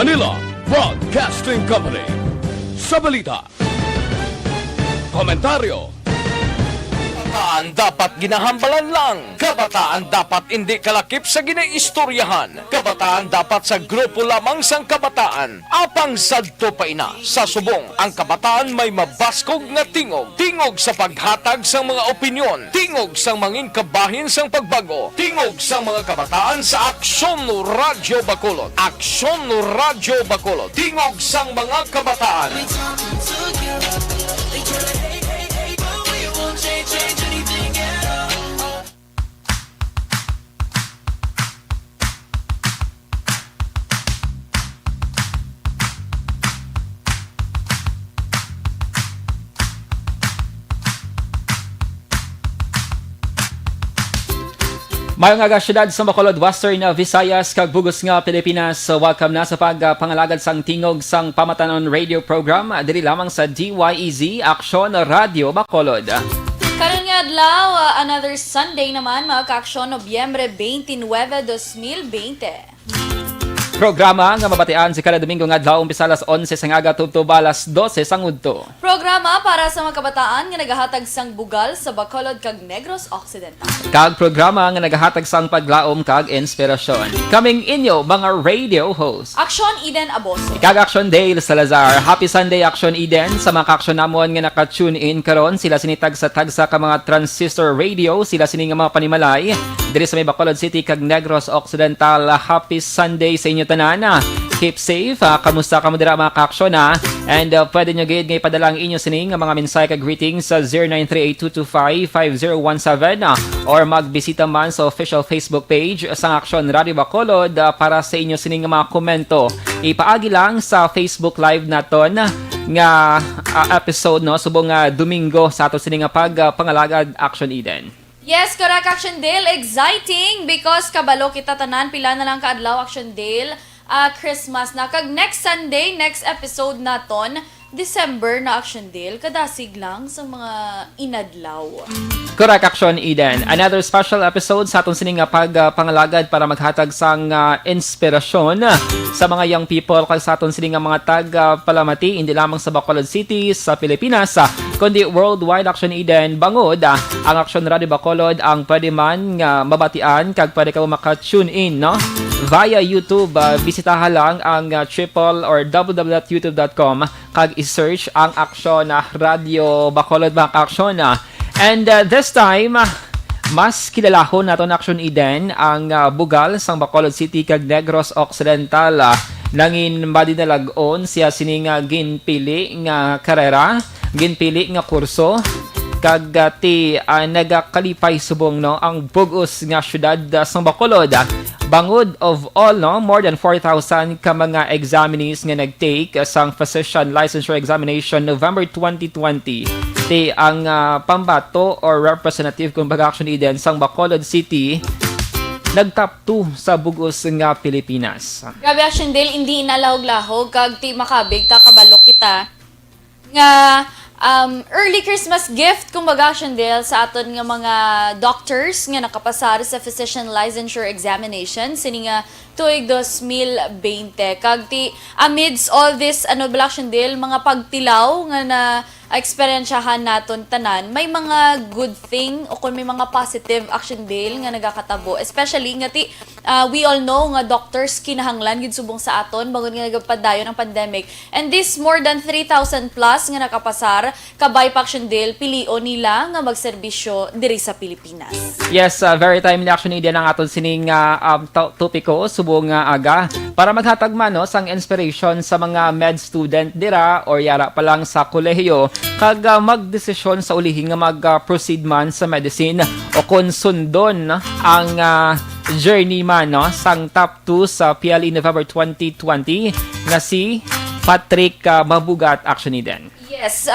Manila Broadcasting Company. Sa balita, komentaryo. Kabataan dapat ginahambalan lang. Kabataan dapat hindi kalakip sa ginaistoryahan. Kabataan dapat sa grupo lamang sang kabataan. Apang sadto pa ina sa subong. Ang kabataan may mabaskog nga tingog. Tingog sa paghatag sang mga opinyon. Tingog sang mangin kabahin sang pagbago. Tingog sang mga kabataan sa Aksyon no Radyo Bacolod. Aksyon no Radyo Bacolod. Tingog sang mga kabataan. Mayong aga syudad sa Bacolod, Western Visayas, kag bugos nga Pilipinas. Welcome na sa pagpangalagad sang tingog sang pamatanon radio program diri lamang sa DYEZ Aksyon Radio Bacolod. Karon nga adlaw, another Sunday naman mga kaaksyon, Nobyembre 29, 2020. Programa nga mabatian si kada Domingo nga adlaw umpisa alas 11 sang aga tubtob alas 12 sang udto. Programa para sa mga kabataan nga nagahatag sang bugal sa Bacolod kag Negros Occidental. Kag programa nga nagahatag sang paglaom kag inspirasyon. Kaming inyo mga radio host. Aksyon Eden Aboso. Kag Aksyon Dale Salazar. Happy Sunday Aksyon Eden sa mga kaaksyon namon nga naka-tune in karon. Sila sinitag sa tagsa ka mga transistor radio, sila sini nga mga panimalay diri sa may Bacolod City kag Negros Occidental. Happy Sunday sa inyo tanan. Keep safe. Kamusta ka mo dira mga kaaksyon ha? And pwede nyo gayud nga ipadala ang inyo sining nga mga mensahe kag greetings sa 0938-225-5017 or magbisita man sa official Facebook page sa Aksyon Radio Bacolod para sa inyo sining nga mga komento. Ipaagi lang sa Facebook Live naton nga episode no subong Domingo sa ato sining nga pagpangalagad Aksyon Eden. Yes, correct Action Dale. Exciting because kabalo kita tanan pila na lang kaadlaw Action Dale. Christmas na kag next Sunday, next episode naton, December na Action Dale. Kadasig lang sa mga inadlaw. Correct Action Eden. Another special episode sa atong sining nga pagpangalagad para maghatag sang inspirasyon sa mga young people kag sa atong sining nga mga palamati hindi lamang sa Bacolod City sa Pilipinas kundi worldwide Action Eden bangod ang Aksyon Radio Bacolod ang pwede man nga mabatian kag pwede ka maka-tune in no via YouTube. Bisitahan lang ang www.youtube.com kag i-search ang Aksyon Radio Bacolod mga kaaksyon. And this time, mas kilalahon nato na Action Eden ang bugal sang Bacolod City kag Negros Occidental. Nangin madinalagon siya sining ginpili nga karera, ginpili nga kurso kag ti nagakalipay subong no ang bugos nga syudad sang Bacolod. Bangod of all no more than 4,000 ka mga examinees nga nagtake sang physician licensure examination November 2020. Ti ang pambato or representative kung baga Action Eden sang Bacolod City nag-top 2 sa bugos nga Pilipinas. Grabe Action Dale, hindi inalahog-lahog kag ti makabig ta kabalo kita nga early Christmas gift kung baga Action Dale sa aton nga mga doctors nga nakapasar sa physician licensure examination sini nga tuig 2020 kag ti amidst all this bala Action Dale mga pagtilaw nga na eksperyensyahan naton tanan, may mga good thing o kung may mga positive Action Dale nga nagakatabo, especially nga ti we all know nga doctors kinahanglan gid subong sa aton bangod nga nagapadayon ang pandemic, and this more than 3,000 plus nga nakapasar kabay pa Action Dale pilio nila nga magserbisyo diri sa Pilipinas. Yes, very timely Action Eden ang aton sining topiko subong aga para maghatag man no sang inspiration sa mga med student dira or yara pa lang sa kolehiyo kag magdesisyon sa ulihin nga mag-proceed man sa medicine o kung sundon ang journey man no sang top 2 sa PLE November 2020 na si Patrick Mabugat Action Eden. Yes,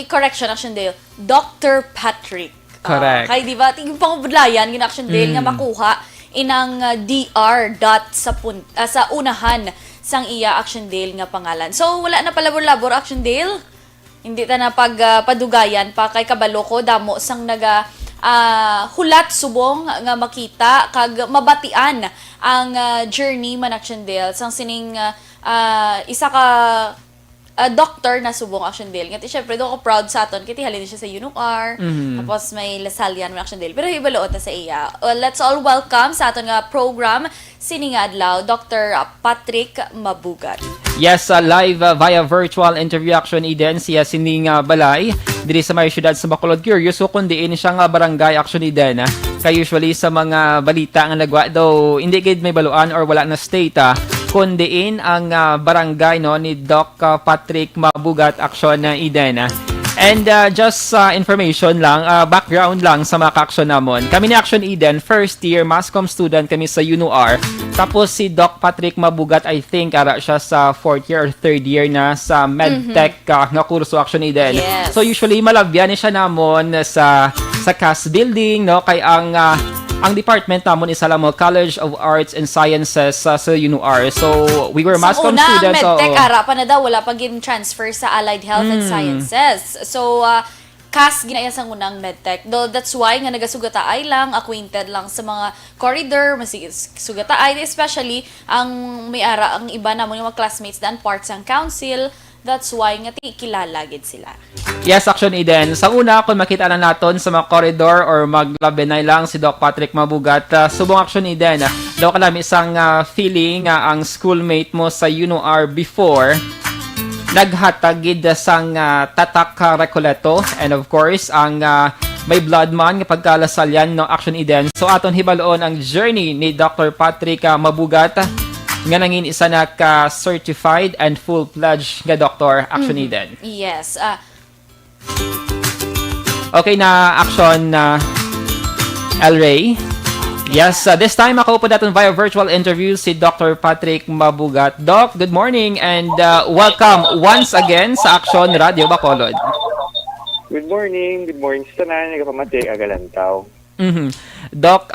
correction Action Dale, Dr. Patrick. Correct. Kay di ba tingin pangubudlayan gin Action Dale nga makuha inang DR dot sa unahan sang iya Action Dale nga pangalan. So wala na palabor-labor Action Dale. Hindi ta na padugayan pa kay kabalo ko damo sang naga hulat subong nga makita kag mabatian ang journey man Action Dale sang sining isa ka doctor na subong Action Dale. Ngati syempre do ko proud sa aton kiti halin siya sa UNUR. Tapos may Lasallian man Action Dale. Pero hibaloon ta sa iya. Let's all welcome sa aton nga program sini nga adlaw Dr. Patrick Mabugat. Yes, live via virtual interview Action Eden siya sining balay diri sa may syudad sa Bacolod. Curious kung diin siya nga barangay Action Eden. Kay usually sa mga balita nga nagwa daw hindi gid may baluan or wala na state kundiin ang barangay no ni Doc Patrick Mabugat Action Eden. And just information lang, background lang sa mga ka-action namon. Kami ni Action Eden, first year mass comm student kami sa UNUR. Tapos si Doc Patrick Mabugat, I think ara siya sa fourth year or third year na sa MedTech nga kurso Action Eden. Yes. So usually malabyan ni siya namon sa CAS building no kay ang department namon is alam mo College of Arts and Sciences sa UNUR. So we were mass comm students. Sa una, medtech ara pa na daw wala pa gin transfer sa Allied Health and Sciences. So CAS ginaya sang unang medtech. Though that's why nga nagasugataay lang, acquainted lang sa mga corridor, sugataay especially ang may ara ang iba namon yung mga classmates dan parts ng council. That's why nga kilala gid sila. Yes, Action Eden. Sa una, kung makita na naton sa mga corridor or maglabinay lang si Doc Patrick Mabugat, subong Action Eden. Daw ka lang isang feeling ang schoolmate mo sa UNUR before naghatagid sang tatak Recoleto and of course ang may blood man nga pagkalasalyan no Action Eden. So aton hibaloon ang journey ni Dr. Patrick Mabugat nga nangin isa na ka certified and full-fledged nga doctor Action Eden. Yes. Okay na Action El Rey. Yes, this time ako po natin via virtual interview si Dr. Patrick Mabugat. Doc, good morning and welcome once again sa Action Radio Bacolod. Good morning sa tanan, nagapamati agalantaw. Doc,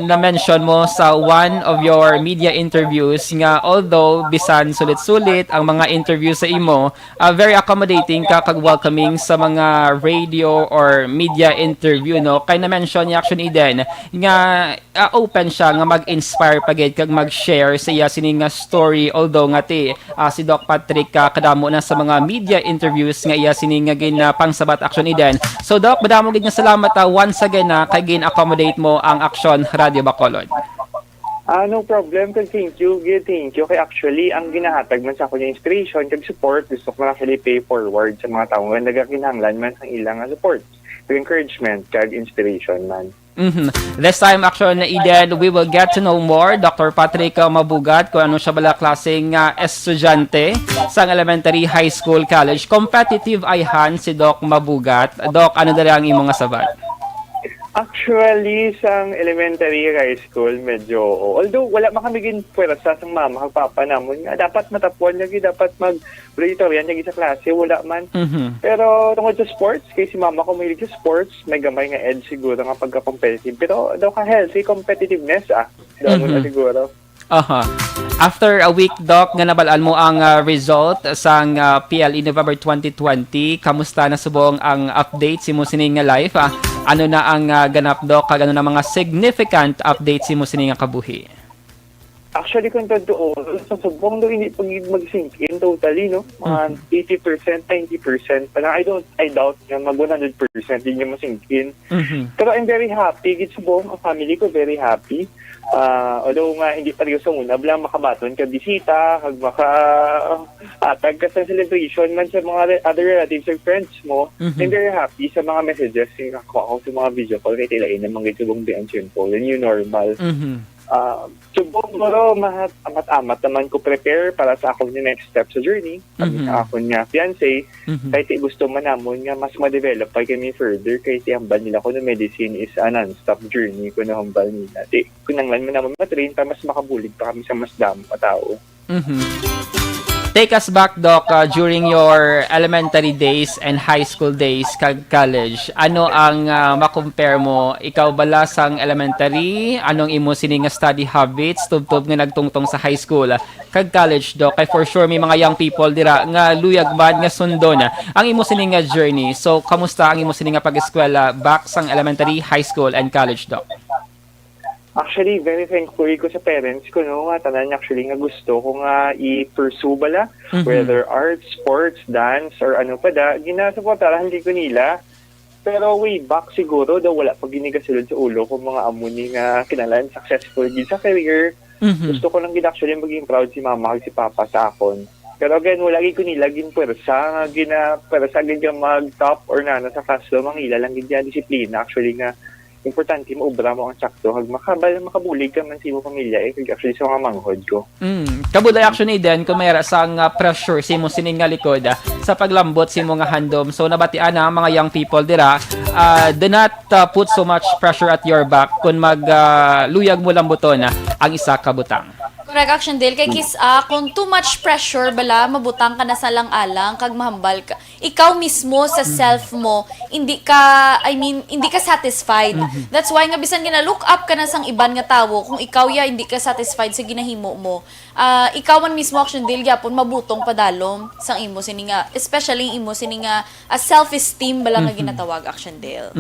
na-mention mo sa one of your media interviews nga although bisan sulit-sulit ang mga interview sa imo, very accommodating ka kag welcoming sa mga radio or media interview no. Kay na-mention ni Action Eden nga open siya nga mag-inspire pagid kag mag-share sa iya sining nga story although nga si Doc Patrick kadamo na sa mga media interviews nga iya sining nga pangsabat Action Eden. So Doc, madamo gid nga salamat once again kay gin-accommodate mo ang Action Radio Bacolod. No problem. Thank you. Kay actually, ang ginahatag man sa ako yung inspiration, kag support, gusto ko actually pay forward sa mga tao nga nagakinahanglan man ang ilang support, kag encouragement, kag inspiration man. This time, Action Eden, we will get to know more Dr. Patrick Mabugat kung ano siya bala klaseng estudyante sa elementary, high school, college. Competitive ayhan si Doc Mabugat. Doc, ano dali ang imong sabat? Actually, sa elementary, high school, medyo, although wala makamigin pwersa sa mama, kag papa namon nga, dapat matapuan lagi, dapat mag-auditorian lagi sa klase, wala man. Pero tungkol sa sports, kasi si mama ko mahilig sa sports, may gamay nga edge siguro nga pagka-competitive. Pero daw ka healthy competitiveness, daw na siguro. After a week, Doc, nga nabalaan mo ang result sang PLE November 2020. Kamusta na subong ang update si mo sining nga life? Ano na ang ganap, Doc? Kag ano na mga significant updates si mo sining nga kabuhi? Actually, kung totoo, sa subong daw hindi pag mag-sink in totally, no? Mga 80%, 90%. Parang I doubt na mag 100% hindi niya masink in. Pero I'm very happy. Gitsubong, ang family ko very happy. Although nga hindi pa rin sa una, bilang makabaton ka bisita, kag maka-atag ka sa celebration man sa mga other relatives or friends mo, I'm very happy sa mga messages yung ako sa mga video call kay tilain na mga gitsubong di ang simple, and yung normal. Subong mo amat-amat naman ko prepare para sa akong next step sa journey. Kami sa akong nga fiancé, kahit gusto man namon nga mas ma-develop pa kami further kahit hambal nila ko na medicine is a non-stop journey ko na hambal nila. Kung nanglan man naman matrain para mas makabulig pa kami sa mas damo tao. Take us back, Doc, during your elementary days and high school days kag college. Ano ang makompare mo? Ikaw bala sang elementary? Anong imo sini nga study habits tubtob nga nagtungtong sa high school? Kag college, Doc, kay for sure may mga young people dira nga luyag man nga sundon ang imo sini nga journey. So, kamusta ang imo sini nga pag-eskwela back sang elementary, high school, and college, Doc? Actually, very thankful ko sa parents ko, no? Tanan actually nga gusto ko nga i-pursue bala, whether arts, sports, dance, or ano pa da. Ginasuportahan hindi ko nila. Pero way back siguro, daw wala pag ginigasulod sa ulo ko mga amuni nga kinalan, successful din sa career. Gusto ko lang actually maging proud si mama kag si papa sa akon. Pero again, wala ko nila gin pwersa nga pwersa gid nga mag-top or nana sa classroom, ang ila lang gid disiplina actually nga importante mo ubra mo ang sakto hag makabulig ka man sa imo pamilya actually sa mga manghod ko. Kabulay actually din kung mayara sang pressure sa imo sining nga likod sa paglambot sa imo nga handom. So nabatian na ang mga young people dira, do not put so much pressure at your back kung luyag mo lambuton ang isa ka butang. Correct, Action Dale. Kay kung too much pressure bala, mabutang ka na sa lang-alang, kag mahambal ka. Ikaw mismo sa self mo, hindi ka satisfied. That's why nga bisan gina-look up ka na sang iban nga tawo, kung ikaw hindi ka satisfied sa ginahimo mo, ikaw man mismo, Action Dale, gyapon mabutong padalom sang imo sini nga, especially imo sini nga self-esteem bala nga ginatawag, Action Dale.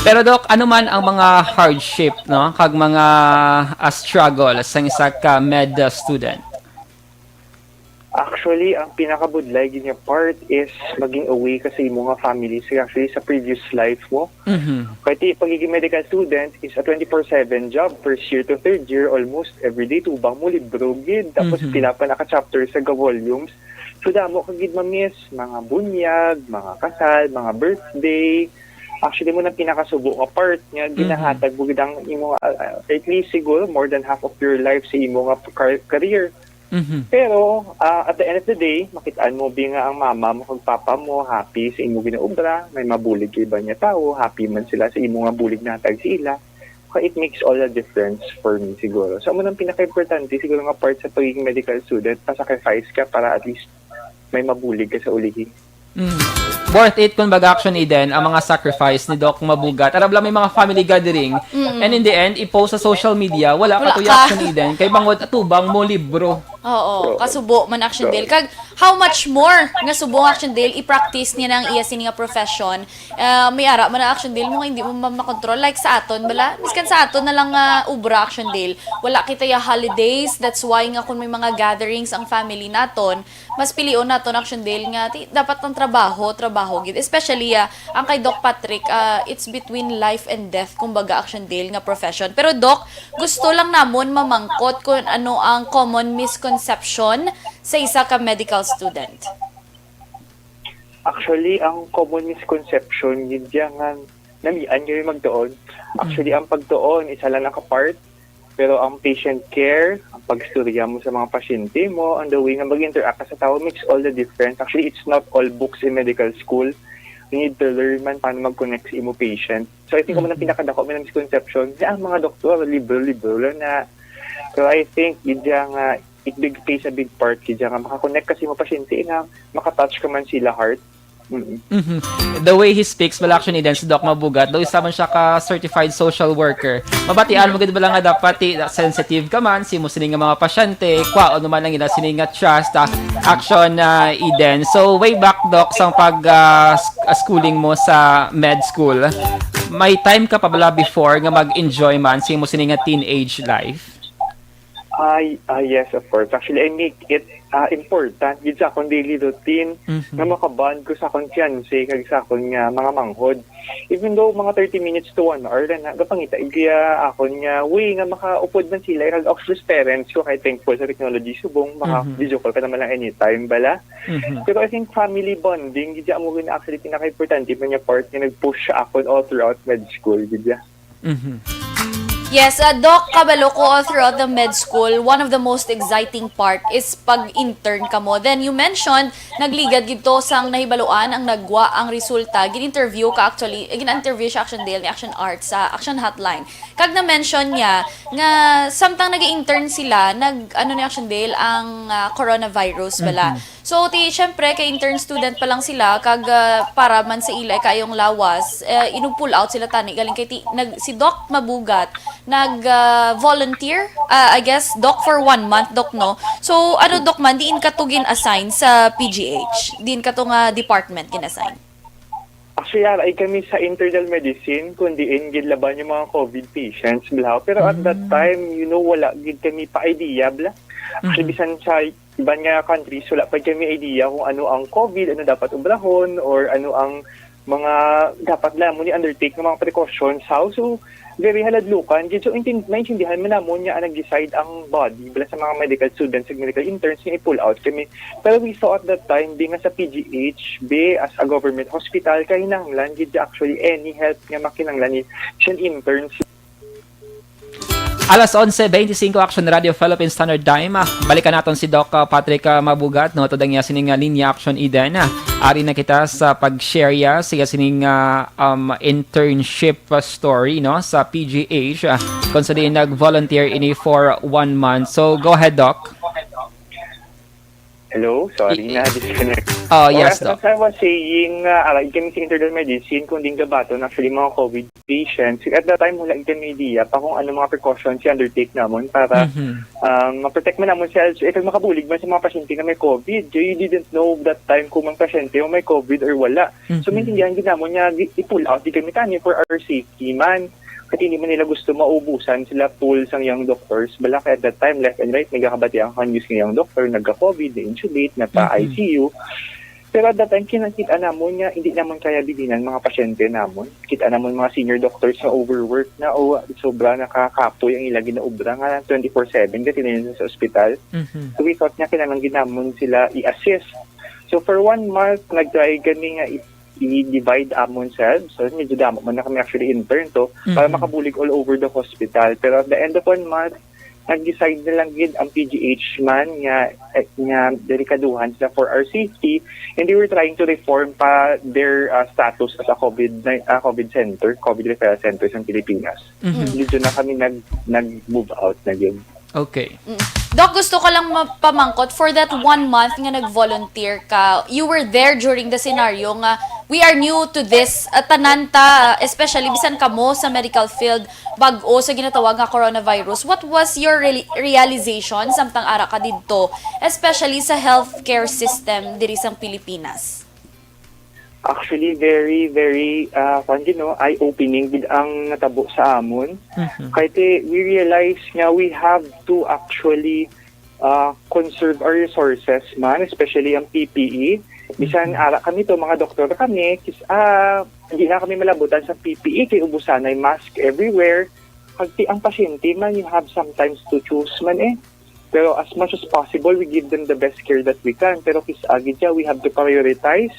Pero Doc, ano man ang mga hardship, no? Kag mga struggle sa isa ka med student? Actually, ang pinakabudlay ginya part is maging away kasi imo nga family actually sa previous life mo. Kaya pagiging medical student is a 24/7 job, first year to third year, almost everyday tubang mo libro gid, tapos pila pa naka-chapter sa volumes. So damo kag gid ma-miss mga bunyag, mga kasal, mga birthday. Actually mo na pinakasubo nga part nga ginahatag bugid ang imo at least siguro more than half of your life sa imo nga career. Pero at the end of the day, makitaan mo nga ang mama mo kag papa mo happy sa imo ginaobra, may mabulig kay iba niya tao, happy man sila sa imo nga bulig natag sila. Kaya it makes all the difference for me siguro. So mo nang pinaka-importante siguro nga part sa pagiging medical student, pa-sacrifice ka para at least may mabulig ka sa ulihi. Worth it kung baga action din ang mga sacrifice ni Doc Mabugat. Arab lang may mga family gathering and in the end, i-post sa social media, wala ka to action din. Kay bangod atubang mo libro. Oo, kasubo man Action Dale. Kag how much more nga subo ang Action Dale i-practice niya ng iya sini nga profession. May ara man ang Action Dale mo nga hindi mo makontrol like sa aton bala. Miskan sa aton na lang ubra Action Dale. Wala kita ya holidays. That's why nga kung may mga gatherings ang family naton, mas pilion naton Action Dale nga dapat ang trabaho gid. Especially ang kay Doc Patrick, it's between life and death kumbaga Action Dale nga profession. Pero Doc, gusto lang namon mamangkot kung ano ang common misconception sa isa ka medical student. Actually, ang common misconception yun nga namian kayo magdoon. Actually, ang pagdoon isa lang nakapart, pero ang patient care, ang pagstorya mo sa mga pasyente mo, ang the way nga mag-interact ka sa tao makes all the difference. Actually, it's not all books in medical school. You need to learn man paano mag-connect sa imo patient. So, I think kung pinakadako may misconception, ang mga doktor, libro lang na. So, I think yun nga it plays a big part kaya nga makakonect kasi mo pasyente nga makatouch ka man sila heart. The way he speaks, wala actually din si Doc Mabugat, though isa man siya ka certified social worker. Mabatian mo gid ba lang nga dapat sensitive ka man si mo sining nga mga pasyente, kwaon naman lang ina sining nga trust action Eden. So way back Doc sang pag schooling mo sa med school, may time ka pa bala before nga mag-enjoy man si mo sining nga teenage life? Yes, of course. Actually, I make it important yun sa akong daily routine na makaband ko sa akong fiancé kag sa akong mga manghod. Even though mga 30 minutes to 1 hour na gapangita igya akong nga makaupod man sila kag actually parents ko kay thankful sa technology subong video call ka naman lang anytime bala. Pero I think family bonding gidya mo rin actually pinaka-importante man yung part nga nag-push sa akon all throughout med school gidya. Yes, Doc Cabaloco, all throughout the med school, one of the most exciting part is pag-intern ka mo. Then you mentioned, nagligad gito sang nahibaluan ang nagwa ang resulta. Gin-interview ka actually, gin-interview siya Action Dale ni Action Arts sa Action Hotline. Kag na-mention niya nga samtang nag-intern sila, ano ni Action Dale ang coronavirus bala. So, syempre, kay intern student pa lang sila, kag para man sa ilay kayong lawas, inu-pull out sila tani. Galing kay si Doc Mabugat, nag-volunteer, I guess, Doc for 1 month, Doc, no? So, ano, Doc man, diin ka to gin-assign sa PGH? Diin ka to nga department gin-assign? Actually, ay kami sa internal medicine, kundi gidlaban yung mga COVID patients, blah. Pero at that time, wala gid kami pa idea, blah. Actually, bisan sa ibang nga countries, wala pa kami idea kung ano ang COVID, ano dapat ubrahon, or ano ang mga dapat lamon ni undertake ng mga precautions. So, very haladlukan. So, maintindihan mo na mo niya ang nag-decide ang body bala sa mga medical students at medical interns niya i-pull out kami. Pero we saw at that time, being as a PGH, as a government hospital, kahinanglan, did actually any help nga makinanglan ni siya interns. Alas 11:25 Action Radio Philippine Standard Time. Balikan natin si Doc Patrick Mabugat, no? Todang niya sining linya Action Eden. Ari na kita sa pag-share ya siya sining internship story, no, sa PGH kung saan din nag-volunteer ini for 1 month. So go ahead, Doc. Hello? Sorry na, disconnect. Oh, yes, Doc. As I was saying, aray kami sa internal medicine, kung din gabaton, actually mga COVID patients. At that time, wala kami idea pa kung ano mga precautions si undertake namon para ma-protect mo namon siya. So, kung makabulig man sa mga pasyente na may COVID, you didn't know that time kung mga pasyente may COVID or wala. So, maintindihan din namon niya, i-pull out, di kami tanya for our safety man. At hindi man nila gusto maubusan sila pools ang young doctors. Balak at that time, left and right, nagkakabati ang kanyus ng young doctor, nagka-COVID, na-intubate, nagpa-ICU. Pero at that time, kinakita namon niya, hindi naman kaya bilinan mga pasyente namon. Kita namon mga senior doctors na overwork na sobra nakakapoy ang ilagi na ubra nga 24/7 kasi nila sa ospital. So we thought niya kailangan ginamon sila i-assist. So for 1 month, nag-try kami nga i-divide amon selves. So, medyo damo man na kami actually intern to para makabulig all over the hospital. Pero at the end of 1 month, nag-decide na lang gid ang PGH man nga delikaduhan sila for our safety, and they were trying to reform pa their status as a COVID center, COVID referral center sa Pilipinas. Dito na kami nag-move out na yun. Okay. Doc, gusto ko lang mapamangkot, for that 1 month nga nag-volunteer ka, you were there during the scenario nga we are new to this, tananta, especially bisan ka mo sa medical field, bag-o sa ginatawag nga coronavirus. What was your realization samtang ara ka didto, especially sa healthcare system diri sa Pilipinas? Actually, very, very eye-opening with ang natabo sa amon. Kahit we realize nga we have to actually conserve our resources man, especially ang PPE. Bisan ara kami to, mga doktor kami, hindi na kami malabutan sa PPE, kay ubusan ay mask everywhere. Pagti ang pasyente man, you have sometimes to choose man Pero as much as possible, we give them the best care that we can. Pero agad we have to prioritize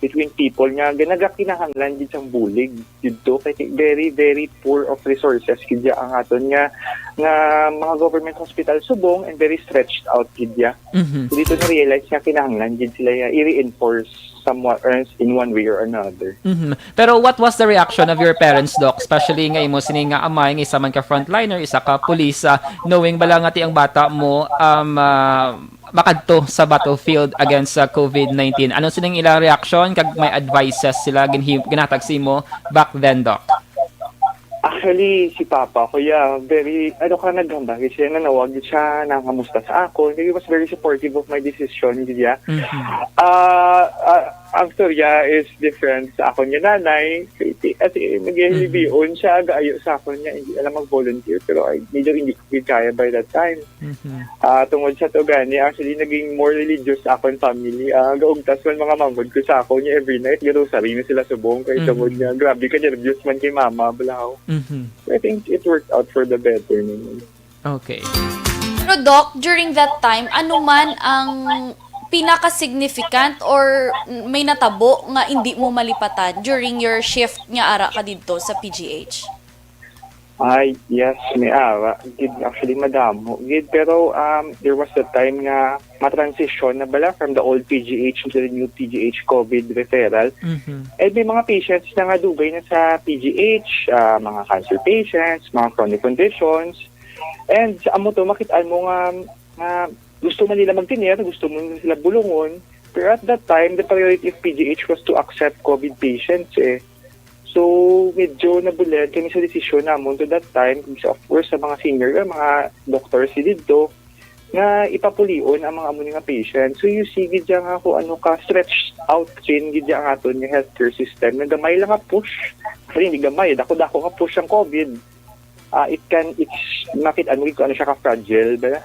between people nga ganagakinahanglan gid sang bulig didto kay very, very poor of resources gid ang aton nga mga government hospital subong and very stretched out gid dito na realize nga kinahanglan gid sila i-reinforce somewhat in one way or another. Pero what was the reaction of your parents, Doc, especially nga imo sini nga amay nga isa man ka frontliner, isa ka pulis, knowing bala nga ti ang bata mo makadto sa battlefield against COVID-19. Ano sining ilang reaction kag may advices sila ginatag si mo back then, Doc? Actually, si Papa, kuya, very, naghamba. Kasi nanawag siya, nangamusta sa ako. He was very supportive of my decision, diya. Ang storya is different sa ako niya nanay. Kasi nag-hilibion siya, gaayo sa ako niya. Hindi alam mag-volunteer, pero medyo hindi ko kaya by that time. Tungod sa to gani, actually, naging more religious sa akong family. Gaugtas man mga mamod ko sa ako niya every night. Rosary na sila subong. Kaya tungod niya, grabe ka niya, religious man kay mama, balaw. So I think it worked out for the better naman. Okay. Pero Doc, during that time, ano man ang pinaka-significant or may natabo nga hindi mo malipatan during your shift nga ara ka dito sa PGH? Ay, yes, may ara. Gid, actually, madamo. Gid, pero there was the time nga matransition na bala from the old PGH to the new PGH COVID referral. Eh, may mga patients na nga dugay na sa PGH, mga cancer patients, mga chronic conditions. And sa amo to, makitaan mo nga gusto man nila magtinir, gusto mo sila bulungon. Pero at that time, the priority of PGH was to accept COVID patients eh. So, medyo nabulan kami sa desisyon namon to that time, of course, sa mga senior, mga doctors dito, na ipapulion ang mga amo nga patients. So, you see, gidya nga kung ano ka, stretched out chain, gidya nga ito ng healthcare system, na gamay lang nga push. Kasi hindi gamay, dako-dako nga push ang COVID. Makita mo kung ano siya ka-fragile, ba?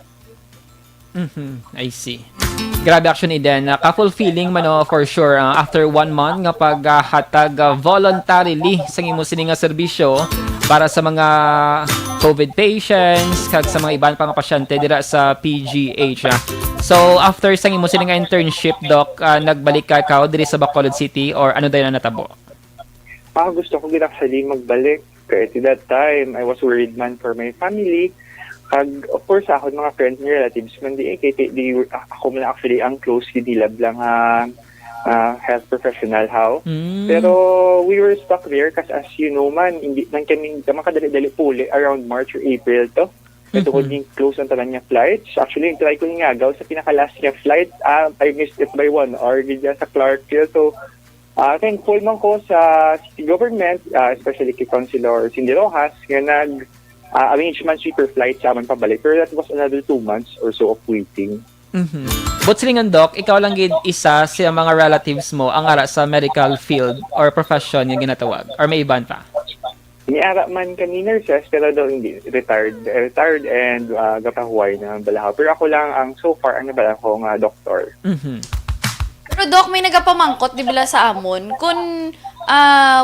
I see. Grabe actually din. Ka-fulfilling man for sure after 1 month nga paghatag voluntarily sa imo sini nga serbisyo para sa mga COVID patients kag sa mga iban pang pasyente dira sa PGH. So after sa imo sini nga internship, Doc, nagbalik ka diri sa Bacolod City or ano dayon na natabo? Gusto ko actually magbalik. Kaya at that time, I was worried man for my family. Of course, ako mga friends and relatives man ako man actually ang close gidilab lang health professional Pero we were stuck there kasi as you know man, hindi man kami makadali-dali puli around March or April to. Ito ko din close ang tanan niya flights. Actually, try ko nga agaw sa pinaka-last niya flight. I missed it by 1 hour gidya sa Clarksville. So, thankful man ko sa city government, especially kay Councilor Cindy Rojas, nga arrangement cheaper flight sa amin pabalik. Pero that was another 2 months or so of waiting. But silingan, Doc, ikaw lang gid isa sa mga relatives mo ang ara sa medical field or profession yung ginatawag? Or may iban pa? Niara man kami nurses, pero daw hindi. Retired and gapahuay na balahaw. Pero ako lang ang so far ang nabalahaw nga doktor. Pero Doc, may nagapamangkot di bila sa amon kung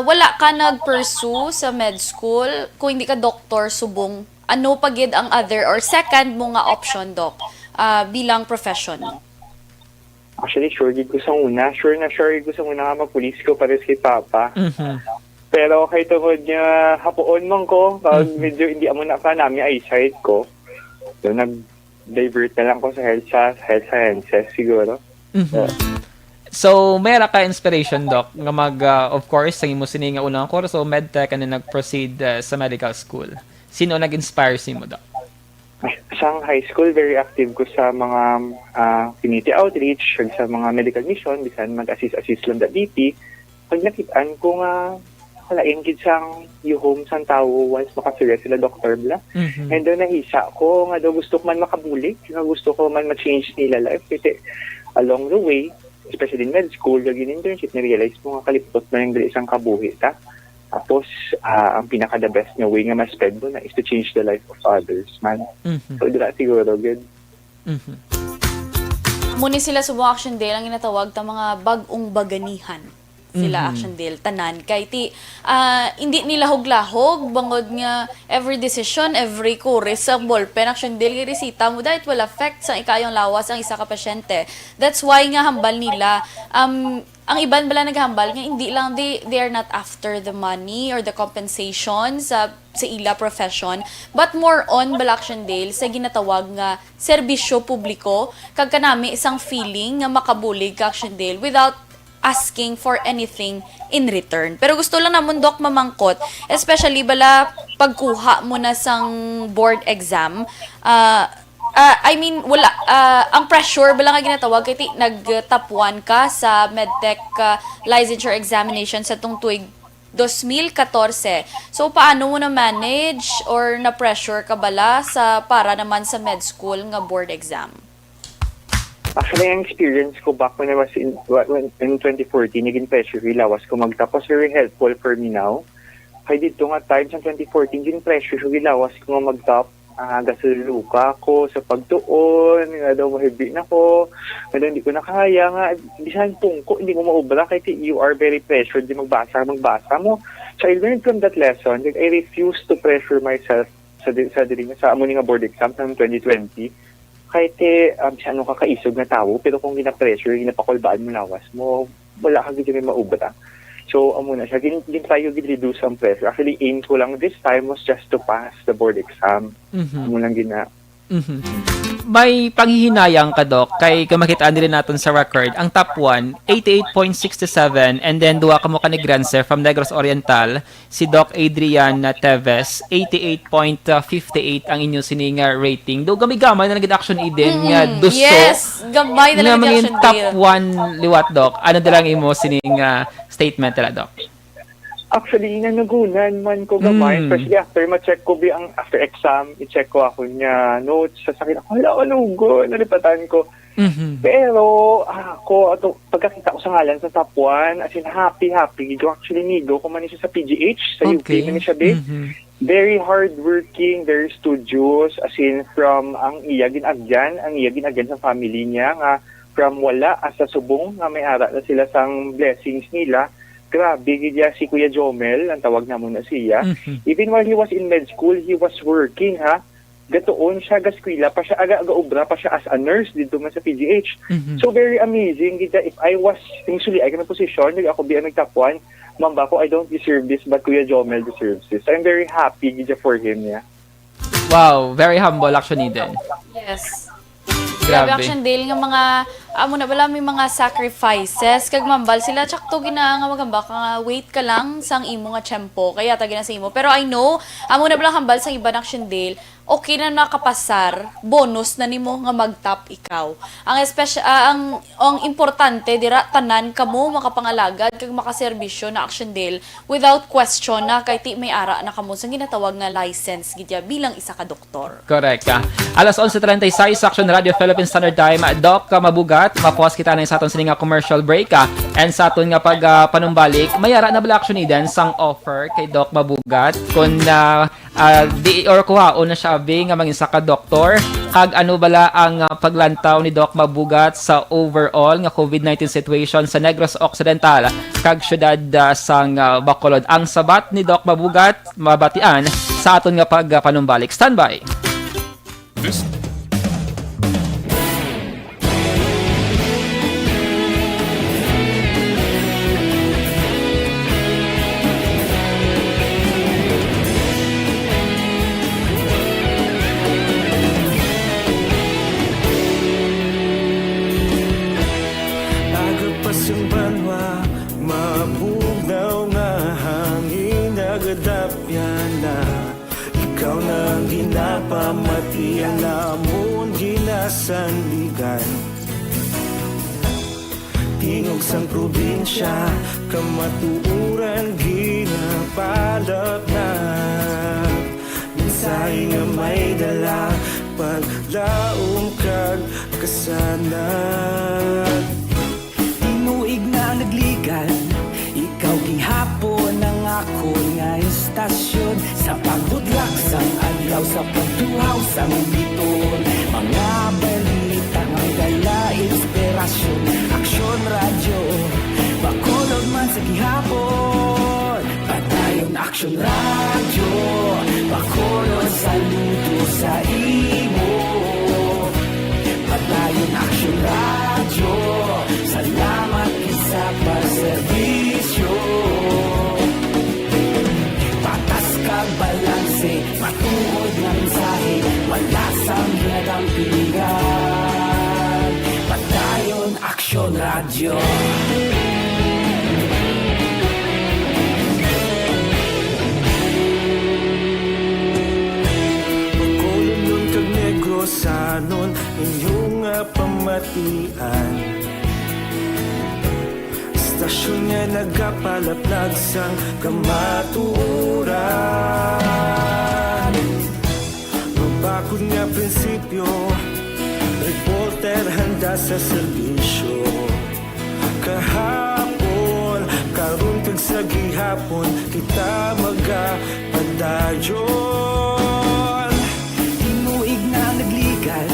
wala ka nag-pursue sa med school, kung hindi ka doktor, subong, ano pagid ang other or second mo nga option, Doc, bilang profession? Actually, sure gid ko sa una. Sure gid ko sa una nga magpulis ko pares kay Papa. Pero kay tungod niya hapoon man ko, pag medyo hindi amo na ka nami eyesight ko. So, nag-divert na lang ko sa health sciences siguro. So, mayroon ka inspiration, Doc, nga of course, sa imo sini nga unang kurso, medtech, and nag-proceed sa medical school. Sino nag-inspire si mo, Doc? Sa high school, very active ko sa mga community outreach, sa mga medical mission, bisan mag-assist lang da DP. Pag nakitaan ko nga, halain gid sang home sang tao once makasira sila doktor bla. And doon naisa ko nga daw gusto ko man makabulik, nga gusto ko man ma-change nila life. Kasi along the way, especially in med school, yung internship, na-realize mo nga kalipot na yung isang kabuhi, ta? Tapos, ang pinaka-the best na way nga ma-spend mo na is to change the life of others, man. So, dila siguro, good. Muni sila sa Action Day ang ginatawag ta mga bagong baganihan. Sila Action Day, tanan. Kay hindi nila huglahog, bangod nga every decision, every kuris sa ballpen, Action Day, resita mo dahil wala effect sa ikayong lawas ang isa ka pasyente. That's why nga hambal nila. Ang iban bala naghambal nga hindi lang they are not after the money or the compensation sa ila profession, but more on bala Action Day sa ginatawag nga serbisyo publiko kag kanami isang feeling nga makabulig ka Action Day without asking for anything in return. Pero gusto lang namon, Doc, mamangkot, especially bala pagkuha mo na sang board exam. I mean, wala, ang pressure bala nga ginatawag kay nag-top 1 ka sa medtech licensure examination sa tong tuig 2014. So, paano mo na-manage or na-pressure ka bala para naman sa med school nga board exam? Actually, ang experience ko back when I was in 2014, naging pressure lawas ko magtapos, very helpful for me now. Kaya dito nga time sa 2014, yung pressure lawas ko nga magtap, gasululuka ko sa pagtuon, nga daw mahibi na ko, nga daw hindi ko nakaya nga, bisan pungko, hindi mo maubra, kaya you are very pressured, di magbasa mo. So I learned from that lesson that I refused to pressure myself sa amo nga board exam ng 2020. Kahit ano kakaisog na tao, pero kung gina-pressure, ginapakulbaan mo lawas mo, wala kang gina maubra. So, amo na siya. Din tayo reduce ang pressure. Actually, aim ko lang this time was just to pass the board exam. Amo lang gina. May panghihinayang ka, Doc, kay kumakitaan din natin sa record, ang top 1, 88.67, and then duwa ka mo ka ni Grancer from Negros Oriental, si Doc Adrian Teves, 88.58 ang inyong sininga rating. Do gamay-gamay na nag-action din nga duso. Yes, gamay na nga lang mga action top deal. 1 liwat, Doc. Ano dalang imo sininga statement nila, Doc? Actually, nagunan man ko gamay. Especially after ma-check ko ang after exam, i-check ko ako niya notes. Sasakit ako, hala, alugo, nalipatan ko. Pero ako, pagkakita ko sa ngalan sa top 1, as in happy. Go actually nigo, kumanin siya sa PGH, sa UP, na siya din. Very hardworking, very studious, as in from ang iya ginagyan sa family niya, nga from wala asa subong, nga may ara na sila sang blessings nila. Grabe, gidya si Kuya Jomel, ang tawag na muna siya. Even while he was in med school, he was working, ha? Gatoon siya, gaskwila pa siya, aga-obra pa siya as a nurse dito man sa PGH. So, very amazing. Gidya, if I was, actually, I can position, ako biya nag-top 1, mamba ko, I don't deserve this, but Kuya Jomel deserves this. I'm very happy, gidya, for him, yeah. Wow, very humble actually din. Yes. Grabe. Grabe action deal nga mga amo na wala may mga sacrifices kag mambal sila tsakto gina nga magamba ka nga wait ka lang sang imo nga tiyempo kaya ta gina sa imo pero I know amo na bala hambal sang iba action deal okay na nakapasar bonus na nimo nga mag-top ikaw ang special ang importante dira tanan kamo makapangalagad kag makaserbisyo na action deal without question na kay ti may ara na kamo sang ginatawag nga license gidya bilang isa ka doktor. Correct ka. Alas 11:36 Action Radio Philippine Standard Time. Doc, mabugat. Mapuas kita na sa aton sininga commercial break and sa aton nga pag panumbalik, mayara na bala action din sang offer kay Doc Mabugat kung di or kuhaon na siya nga mangin sa ka-doktor kag ano bala ang paglantaw ni Doc Mabugat sa overall nga COVID-19 situation sa Negros Occidental kag syudad sang Bacolod. Ang sabat ni Doc Mabugat mabatian sa aton nga pagpanumbalik. Standby. Agapasang banwa, mabugnaw nga hangin nagadapyan na ikaw na ang ginapamatian namon ginasandigan. Tingog sang probinsya, kamatuuran ginapalap na minsay nga may dala paglaom kag kasanan. Tinuig na nagligan, ikaw gihapon ang ako nga istasyon sa pagbudlak sang adlaw sa pagtuhaw sang biton. Mga balita nga dala inspirasyon, aksyon radyo, Bacolod man sa gihapon. Padayon aksyon radyo, Bacolod saludo sa imo. Padayon aksyon radyo, salamat isa pagserbisyo. Patas kag balanse, matuod ng mensahe, wala sang hinagang pilihan. Padayon aksyon radyo. Bacolod nun kag Negrosanon, inyong pamatian. Istasyon nga nagapalaplag sang kamatuuran. Mabakod nga prinsipyo, reporter handa sa serbisyo. Kahapon, karon kag sa gihapon, kita magapadayon. Tinuig na nagligan,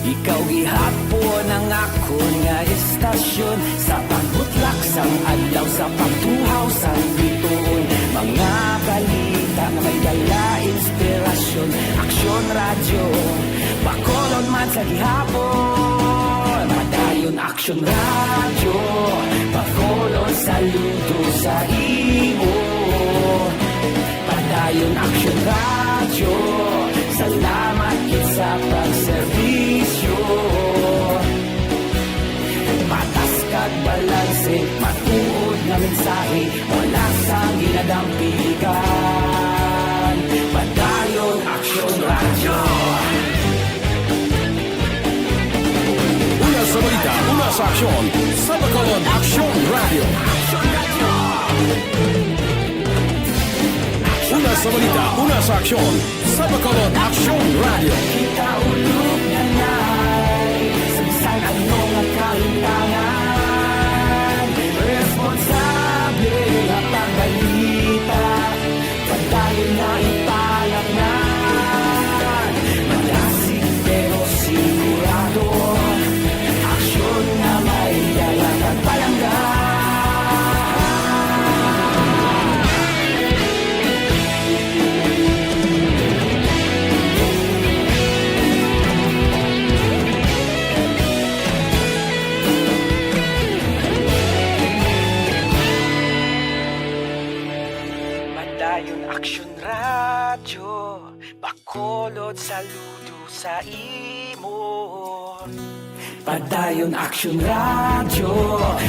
ikaw gihapon ang ako nga istasyon sa pagbutlak sang adlaw sa pagtuhaw sang biton. Mga balita na may dala inspirasyon, aksyon radyo, Bacolod man sa gihapon. Padayon Padayon Action Radio, Bacolod saludo sa imo. Padayon Action Radio, salamat gid sa pagserbisyo. Patas kag balanse, matuod nga mensahe, wala sang ginadampigan. Padayon Action Radio. Una sa balita, una sa aksyon, sa Bacolod Action Radio. Una sa balita, una sa aksyon, sa Bacolod Action Radio. Kita ulog na nay, sabisan ano nga kalintangan. Responsable nga pagbalita, padayon na ipalaknan. Malasig pero sigurado, aksyon na may dalang at palanggan. Padayon Action Radio, Bacolod saludo sa imo. Padayon Action Radio,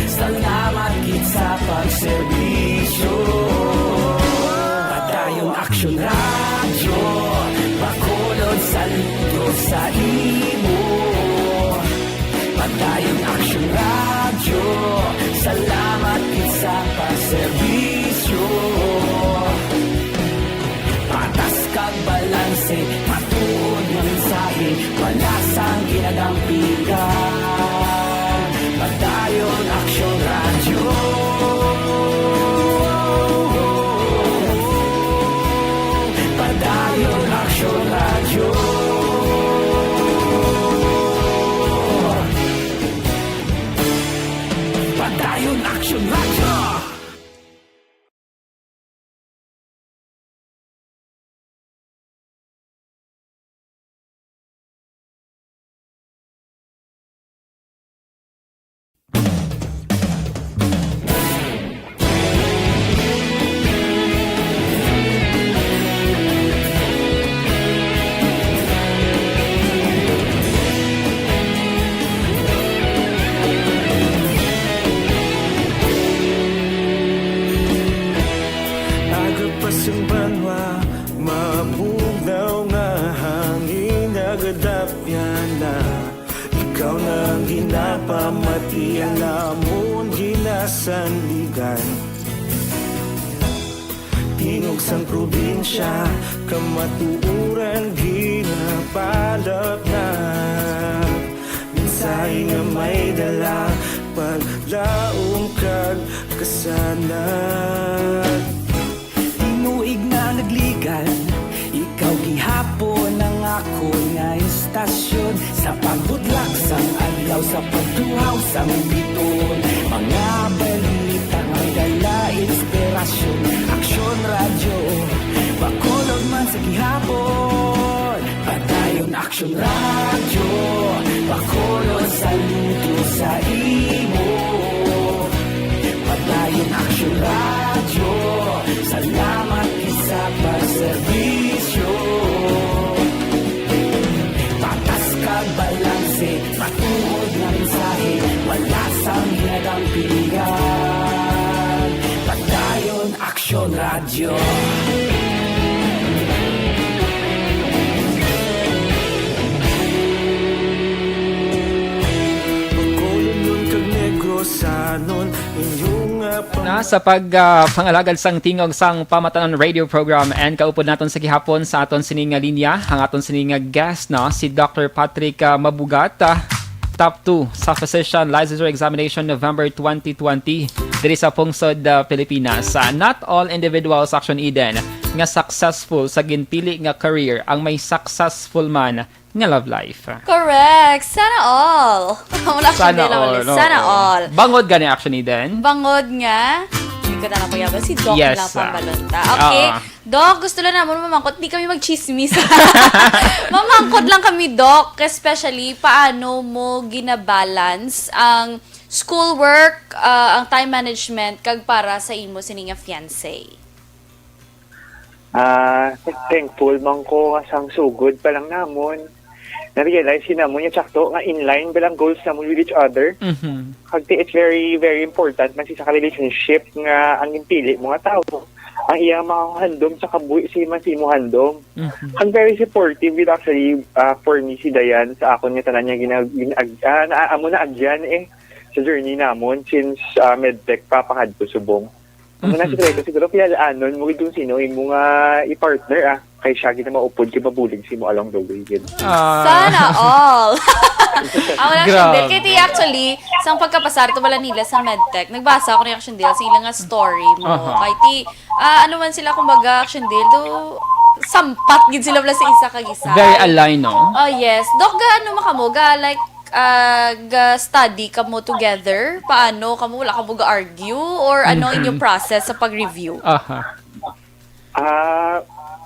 salamat gid sa pagserbisyo. Padayon Action Radio, Bacolod saludo sa imo. Padayon Action Radio, salamat gid sa pagserbisyo. Patas kag balanse, matuod nga mensahe, wala sang ginadampigan. Padayon Action Radio. Padayon Action Radio. Padayon Action Radio. Agapasang banwa, mapugnaw nga hangin nagadapyan na. Ikaw nang ginapamatian namon ginasandigan. Tingog sang probinsya, kamatuuran ginapalap na. Minsay nga may dala, paglaong kag kasanat. Tinuig na nagligan, ikaw gihapon ang ako nga istasyon. Sa pagbudlak sang adlaw, sa pagtuhaw sang biton. Mga balita may dala inspirasyon. Action Radio, Bacolod man sa gihapon. Padayon Action Radio, Bacolod saludo sa imo. Padayon Action Radio, salamat sa pagserbisyo. Patas kag balanse, matuod nga mensahe, wala sang ginadampigan. Padayon Action Radio. Bacolod nun kag Negrosanon, inyong Na sa pangalagad sang tingog sang pamatanon radio program and kaupod naton sa gihapon sa aton sining nga linya ang aton sining nga guest no si Dr. Patrick Mabugat, top 2 sa physician licensure examination November 2020 diri sa pungsod Pilipinas. Not all individuals Action Eden nga successful sa ginpili nga career ang may successful man nga love life. Correct. Sana all. Wala Sana all. ulit. Sana all. Bangod gani Action Eden. Bangod nga. Hindi ko na nakuyaban. Si Doc Yes, lang pambalonta. Okay. Doc, gusto lang naman mamangkot. Di kami mag-chismis. Mamangkot lang kami, Doc. Especially, paano mo ginabalance ang schoolwork, ang time management, kag para sa imo sininga fiancé? Thankful man ko kasang sugod pa lang namon. Na-realize namon yung sakto nga inline bilang goals namon with each other. Kagti it's very, very important man sa relationship nga ang impili mga tao. Ang iyang mga handom sa kabuhi si mo handom. Ang very supportive with actually for me si Dayan sa akon niya tanan niya naamo na agyan sa journey namon since medtech papakad ko subong. Ang nasa siguro pinalaanon mo kung sino yung mga i-partner kay siya gina maupod kay mabulig si mo along the way. Sana all! Ang reaction Grabe. deal. Kaya ti actually, sa pagkapasar to pala nila sa medtech, nagbasa ako ng reaction deal sa ilang nga story mo. Kaya ti, ano man sila kumbaga action deal, do sampat gid sila pala sa isa kag isa. Very aligned, no? Oh yes. Dok, ano makamo ga like study kamo together? Paano kamo wala kamo ga-argue or ano inyong process sa pag-review?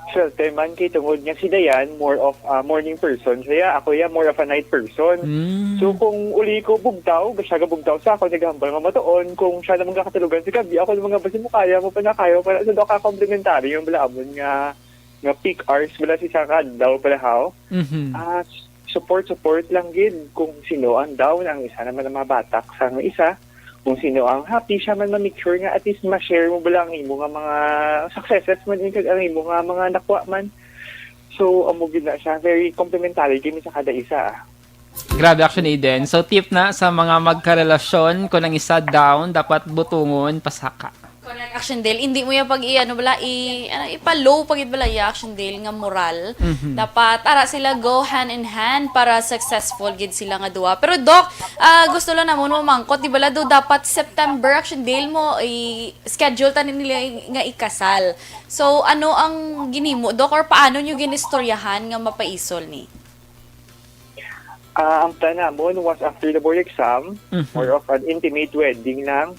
Swerte man kay tungod niya si Dayan more of a morning person. Kaya ako more of a night person. So kung uli ko bugtaw, siya bugtaw sa ako, naghambal nga matoon. Kung siya naman kakatulugan si Gabi, ako naman nga basin mo kaya mo pa na kayo. Para sa doka complementary yung balaamon nga peak hours bala si Saka daw pala how. Support lang gid kung sino ang down, ang isa naman ang mabatak sa isa. Kung sino ang happy siya man ma-make sure nga at least ma-share mo bala ang imo nga mga successes man kag ang imo nga mga nakuha man. So amo gid na siya very complementary gid sa kada isa. Grabe action Eden. So tip na sa mga magkarelasyon, kung ang isa down, dapat butungon pasaka. Correct action deal. Hindi mo yung ipa-low pagid bala yung action deal nga moral. Dapat ara sila go hand in hand para successful gid sila nga duha. Pero Doc, gusto lang namon mamangkot di bala do dapat September action deal mo schedule tanin nila nga ikasal. So ano ang ginimo Doc or paano nyo ginistoryahan nga mapaisol ni? Ang plan namon was after the board exam, more of an intimate wedding lang.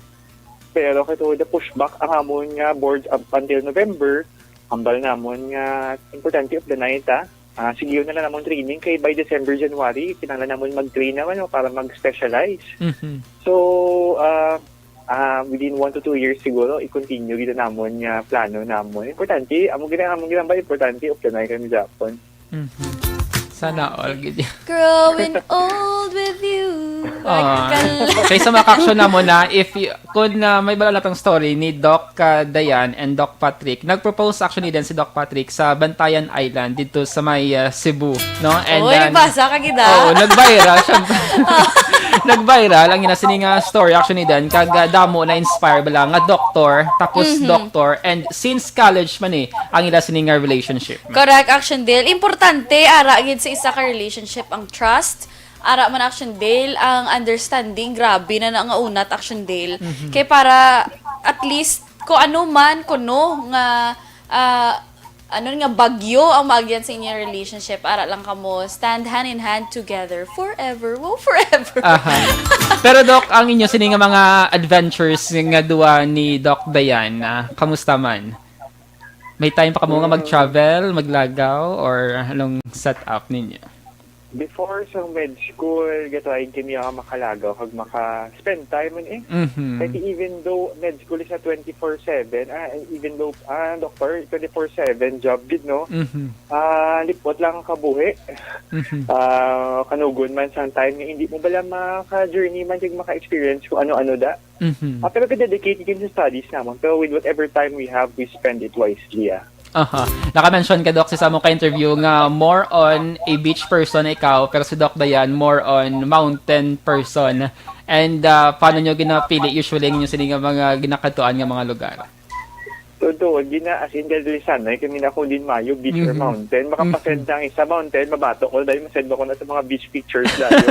Pero kito the pushback ang amon nga board up until November, hambal namon nga importante of the night sige na lang namon training kay by December, January, kinahanglan namon mag-train naman para mag-specialize. So, within 1 to 2 years siguro, i-continue gito namon nga plano namon. Importante, among ginamba importante of the night kami Japon. Sana all gid. Growing old with you. Kaysa makaksyon na mo na, kung may balalatang story ni Doc Dayan and Doc Patrick, nag-propose actually din si Doc Patrick sa Bantayan Island dito sa may Cebu, no? And nabasa ka gida. Nag-viral siya. Nag-viral ang inasining story actually din kag damo na inspire bala nga doktor tapos doctor, and since college man ang inasining relationship. Correct action deal. Importante ara gid sa isa ka relationship ang trust. Ara man action deal ang understanding, grabe na nga unat action deal. Kay para at least ko ano man kuno nga bagyo ang maagyan sa inyong relationship, ara lang kamo stand hand in hand together forever. Wow, forever. Pero Doc, ang inyo sining mga adventures nga duwa ni Doc Dayan, kamusta man? May time pa kamo nga mag-travel, maglagaw, or anong setup ninyo? Before sa med school, gato ay kami makalagaw kag maka-spend time man Like even though med school is na 24/7, even though doctor 24/7 job gid no. Lipot lang ang kabuhi. Kanugon man sa time nga hindi mo bala maka-journey man kag maka-experience kung ano-ano da. Pero ka-dedicate din sa studies namon. Pero with whatever time we have, we spend it wisely. Naka-mention ka, Doc, sa mong ka-interview nga more on a beach person ikaw, pero si Doc Dayan more on mountain person. And paano nyo ginapili usually ang inyo sining mga ginakatuan nga mga lugar? So doon, as in Gadalisan, kami na kung din mayo, beach or mountain. Makapasend ng isa mountain, mabato ko, dahil masend ko na sa mga beach pictures dahil.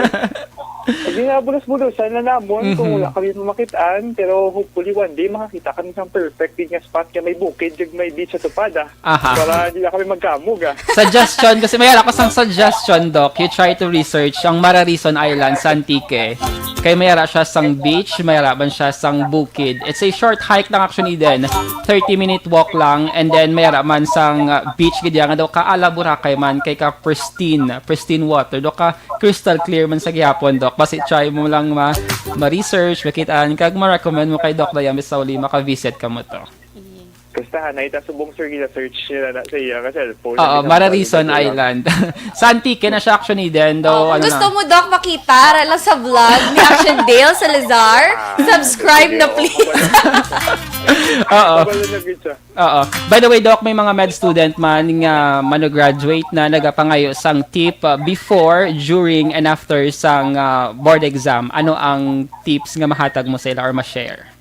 Hindi na bulos-bulosan na namon kung wala kami makitaan, pero hopefully one day makakita kami sa perfect din nga spot kaya may bukid, kaya may beach sa tupada. Para hindi na kami magkamog. Suggestion, kasi may ako sang suggestion, Doc, you try to research ang Mararison Island sa Antique. Kay mayara siya sang beach, mayara man siya sang bukid. It's a short hike lang actually din. 30-minute walk lang, and then mayara man sang beach gidya nga daw kaala Boracay man kay ka pristine water. Do ka crystal clear man sa gihapon, Doc. Basi try mo lang ma-research, makitaan kag ma-recommend mo kay Doc Dayan Sauli maka-visit ka mo to. Kastahan na ita subong sir gina-search nila na sa iya ka cellphone. Oo, Mararison Island. Sa Antique na siya actually din. Though, Kung gusto mo, Doc, makita lang sa vlog ni Action Dale Salazar, subscribe na please. Oo. Kabalo na gid siya. Oo. By the way, Doc, may mga med student man nga mano-graduate na nagapangayo sang tip before, during, and after sang board exam. Ano ang tips nga mahatag mo sa ila or ma-share?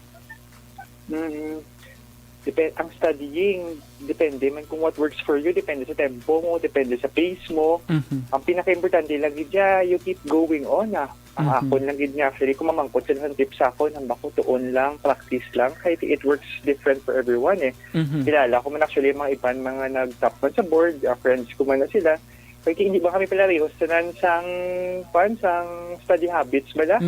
Ang studying, depende man kung what works for you, depende sa tempo mo, depende sa pace mo. Ang pinaka-importante lang gidya, you keep going on Ang akon lang gid nga, actually, kung mamangkot sila ng tips ako, nang bako tuon lang, practice lang, kahit it works different for everyone Kilala ko man actually mga iban, mga nag-top man sa board, friends ko man na sila. Kaya hindi ba kami pala rehos tanan sang study habits ba na?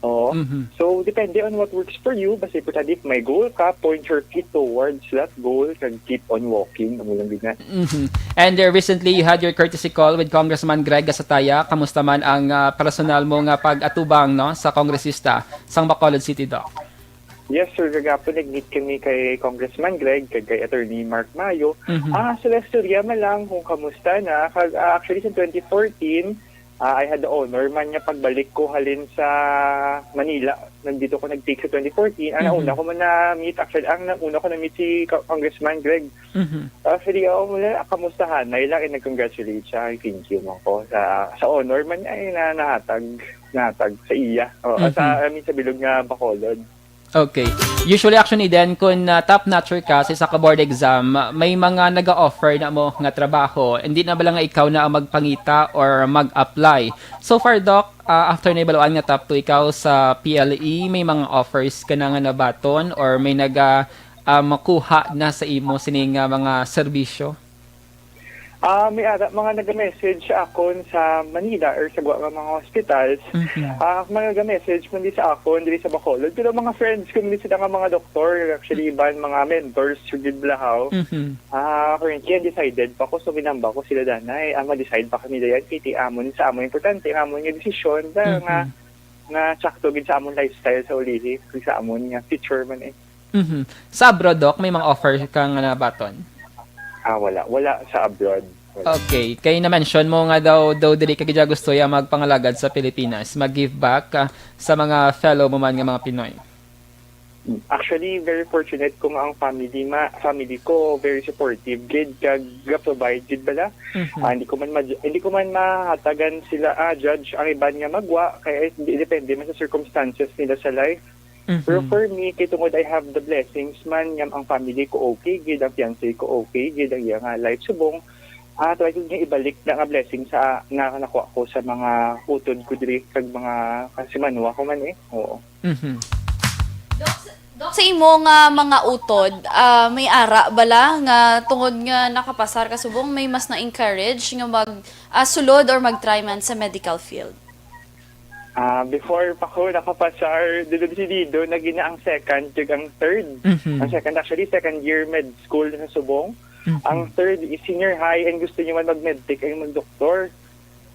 Oo. So, depende on what works for you. Basta importante, if may goal ka, point your feet towards that goal and keep on walking. Ang ulang na. And recently, you had your courtesy call with Congressman Greg Gasataya. Kamusta man ang personal mo nga pag-atubang sa kongresista sang Bacolod City, Doc? Yes, sir. Kagapon, nag-meet kami kay Congressman Greg, kay Attorney Mark Mayo. Sa Lestoria man lang kung kamusta na. Actually, sa 2014, I had the honor man niya pagbalik ko halin sa Manila. Nandito ko nag-take sa 2014. Ang nauna ko man na-meet, actually, ang nauna ko na-meet si Congressman Greg. Actually, mula kamustahan. Lang, nag-congratulate siya. Thank you mo ko. Sa honor man niya ay nahatag sa iya. Sa bilog nga Bacolod. Okay. Usually actually din, kung top notcher ka sa isa ka board exam, may mga nag-offer na mo nga trabaho. Hindi na ba lang ikaw na ang magpangita or mag-apply? So far, Doc, after na ibaluan nga top 2 ikaw sa PLE, may mga offers ka na nga nabaton or may makuha na sa imo sining mga serbisyo? May mga nag-message ako sa Manila or sa mga hospitals. Mga nag-message man di sa ako, hindi sa Bacolod. Pero mga friends ko, hindi sila nga mga doktor. Actually, iban mga mentors, Sugid Blahaw. Currently, undecided pa ko. So, binamba ko sila danay. Ma-decide pa kami dayan. Kiti amon sa amon. Importante, amon yung desisyon. Nga tsakto gid sa amon lifestyle sa ulihi. Sa amon nga future man Sa abroad, Doc, may mga offer kang nabaton? Wala. Wala sa abroad. Wala. Okay. Kaya na-mention mo nga daw dili ka gidya gusto ya magpangalagad sa Pilipinas, mag-give back sa mga fellow mo man nga mga Pinoy. Actually, very fortunate kung ang family ko very supportive. Gid provide gid bala. Hindi ko man mahatagan sila judge ang iban nga magwa kaya depende man sa circumstances nila sa life. Pero for me, kay tungod I have the blessings man, ang family ko okay, gid ang fiancé ko okay, gid ang iyang life subong. Try ko nga ibalik na nga blessing sa nga nakuha ko sa mga utod ko diri kag mga kasimanwa ko man Oo. Doc, sa imo nga mga utod, may ara bala nga tungod nga nakapasar ka subong, may mas na-encourage nga sulod or mag-try man sa medical field? Before pa ko nakapasar, dito naging ang second, ang third. Ang second, actually, second year med school sa Subong. Ang third is senior high and gusto niyo man mag-medtech ay mag-doktor.